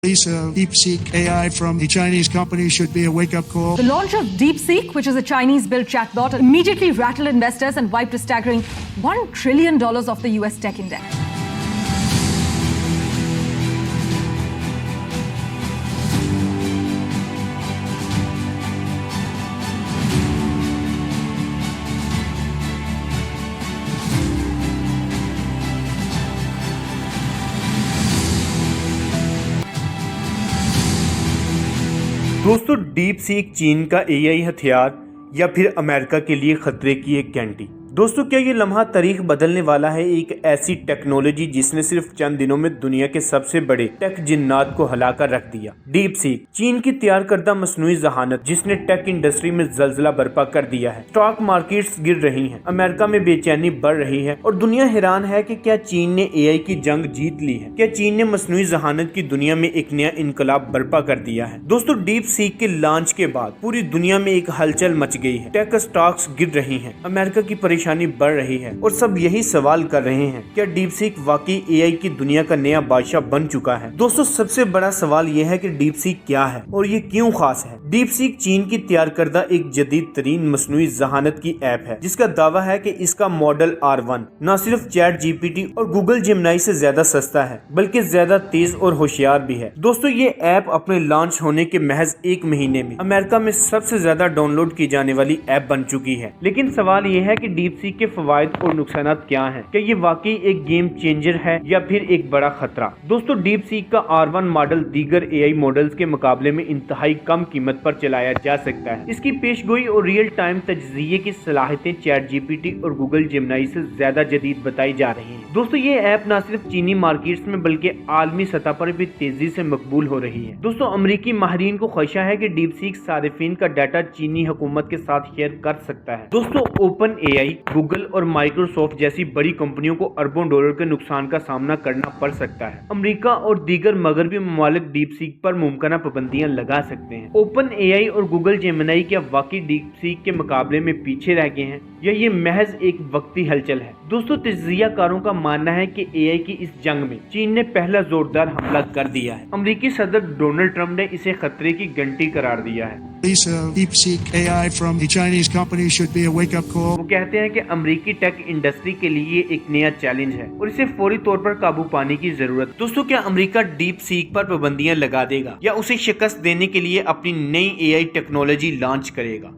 Release of DeepSeek AI from the Chinese company should be a wake-up call. The launch of DeepSeek, which is a Chinese-built chatbot, immediately rattled investors and wiped a staggering $1 trillion off the US tech index. दोस्तों, deep seek चीन का AI हथियार या फिर America के लिए खतरे की एक घंटी। दोस्तों, क्या ये लम्हा तारीख बदलने वाला है? एक ऐसी टेक्नोलॉजी जिसने सिर्फ चंद दिनों में दुनिया के सबसे बड़े टेक जिन्नात को हिलाकर रख दिया। डीप सीक चीन की तैयार करदा मसनूई जहानत जिसने टेक इंडस्ट्री में जलजला बर्पा कर दिया है। स्टॉक मार्केट्स गिर रही हैं, अमेरिका में बेचैनी बढ़ रही है और दुनिया हैरान है कि क्या चीन ने एआई की जंग जीत ली है? क्या चीन ने मसनूई जहानत की दुनिया में एक नया इनकलाब बर्पा कर दिया है? दोस्तों, डीप सीक के लॉन्च के बाद पूरी दुनिया में एक हलचल मच गई है। टेक स्टॉक्स गिर रही हैं, अमेरिका की परेशानी बढ़ रही है और सब यही सवाल कर रहे हैं, क्या डीप सीक वाकई एआई की दुनिया का नया बादशाह बन चुका है? दोस्तों, सबसे बड़ा सवाल यह है कि डीप सीक क्या है और ये क्यों खास है? डीप सीक चीन की तैयार करदा एक जदीद तरीन मसनूई जहानत की ऐप है जिसका दावा है कि इसका मॉडल R1 न सिर्फ चैट जीपीटी और गूगल जेमिनी से ज्यादा सस्ता है बल्कि ज्यादा तेज और होशियार भी है। दोस्तों, ये ऐप अपने लॉन्च होने के महज एक महीने में अमेरिका में सबसे ज्यादा डाउनलोड की जाने वाली ऐप बन चुकी है। लेकिन सवाल ये है कि डीप सीक के फवायद और नुकसानात क्या हैं? क्या ये वाकई एक गेम चेंजर है या फिर एक बड़ा खतरा? दोस्तों, डीप सीक का R1 मॉडल दीगर एआई मॉडल्स के मुकाबले में इंतहाई कम कीमत पर चलाया जा सकता है। इसकी पेशगोई और रियल टाइम तजज़िये की सलाहियतें चैट जीपीटी और गूगल जेमिनी से ज्यादा जदीद बताई जा रही हैं। दोस्तों, ये ऐप न सिर्फ चीनी मार्केट्स में बल्कि आलमी सतह पर भी तेजी से मकबूल हो रही है। दोस्तों, अमरीकी माहिरीन को ख्वाहिश है कि डीप सीक सारिफिन का डाटा चीनी हुकूमत के साथ शेयर कर सकता है। दोस्तों, ओपन एआई, गूगल और माइक्रोसॉफ्ट जैसी बड़ी कंपनियों को अरबों डॉलर के नुकसान का सामना करना पड़ सकता है। अमेरिका और दीगर मगरबी ममालिक डीप सीक पर मुमकिन पाबंदियां लगा सकते हैं। ओपन एआई और गूगल जेमिनी क्या वाकई डीप सीक के मुकाबले में पीछे रह गए हैं या ये महज एक वक्ती हलचल है? दोस्तों, तजज़ियाकारों का मानना है कि एआई की इस जंग में चीन ने पहला जोरदार हमला कर दिया है। अमेरिकी सदर डोनाल्ड ट्रंप ने इसे खतरे की घंटी करार दिया है। Release of DeepSeek AI from the Chinese company should be a wake-up call. वो कहते हैं कि अमेरिकी टेक इंडस्ट्री के लिए एक नया चैलेंज है और इसे फौरी तौर पर काबू पाने की जरूरत। दोस्तों, क्या अमेरिका डीप सीक पर पाबंदियां लगा देगा या उसे शिकस्त देने के लिए अपनी नई एआई टेक्नोलॉजी लॉन्च करेगा?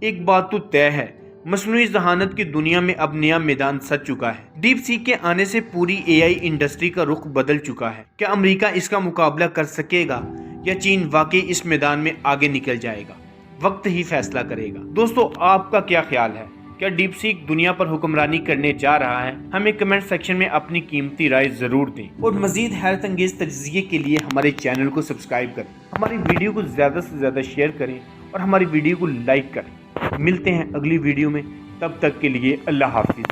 एक बात तो तय है, मसनूई जहानत की दुनिया में अब नया मैदान सज चुका है। डीप सीक के आने से पूरी एआई इंडस्ट्री का रुख बदल चुका है। क्या अमेरिका इसका मुकाबला कर सकेगा या चीन वाकई इस मैदान में आगे निकल जाएगा? वक्त ही फैसला करेगा। दोस्तों, आपका क्या ख्याल है? क्या डीप सीक दुनिया पर हुक्मरानी करने जा रहा है? हमें कमेंट सेक्शन में अपनी कीमती राय जरूर दें और मजीद हैरत अंगेज तजज़िये के लिए हमारे चैनल को सब्सक्राइब करें, हमारी वीडियो को ज्यादा से ज्यादा शेयर करें और हमारी वीडियो को लाइक करें। मिलते हैं अगली वीडियो में, तब तक के लिए अल्लाह हाफिज।